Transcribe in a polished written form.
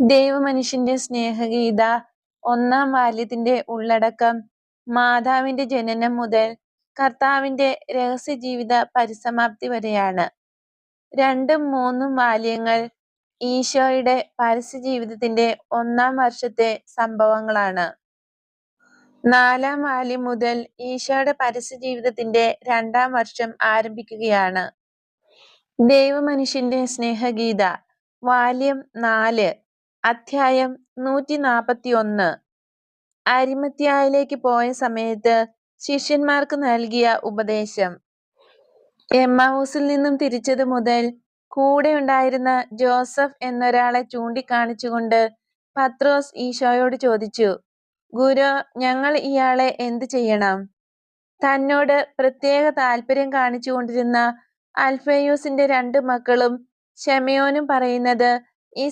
ദൈവമനുഷ്യന്റെ സ്നേഹഗീത ഒന്നാം വാല്യത്തിന്റെ ഉള്ളടക്കം മാതാവിന്റെ ജനനം മുതൽ കർത്താവിന്റെ രഹസ്യജീവിത പരിസമാപ്തി വരെയാണ്. 2ഉം 3ഉം വാല്യങ്ങൾ ഈശോയുടെ പരസ്യജീവിതത്തിന്റെ ഒന്നാം വർഷത്തെ സംഭവങ്ങളാണ്. 4ആം വാല്യം മുതൽ ഈശോയുടെ പരസ്യജീവിതത്തിന്റെ 2ആം വർഷം ആരംഭിക്കുകയാണ്. ദൈവമനുഷ്യന്റെ സ്നേഹഗീത വാല്യം 4 അധ്യായം 141. അരിമത്യായിലേക്ക് പോയ സമയത്ത് ശിഷ്യന്മാർക്ക് നൽകിയ ഉപദേശം. എമ്മൗസിൽ നിന്നും തിരിച്ചതു മുതൽ കൂടെ ഉണ്ടായിരുന്ന ജോസഫ് എന്നൊരാളെ ചൂണ്ടിക്കാണിച്ചുകൊണ്ട് പത്രോസ് ഈശോയോട് ചോദിച്ചു, "ഗുരു, ഞങ്ങൾ ഇയാളെ എന്ത് ചെയ്യണം?" തന്നോട് പ്രത്യേക താല്പര്യം കാണിച്ചുകൊണ്ടിരുന്ന അൽഫേയൂസിന്റെ 2 മക്കളും ശെമയോനും പറയുന്നത് ഈ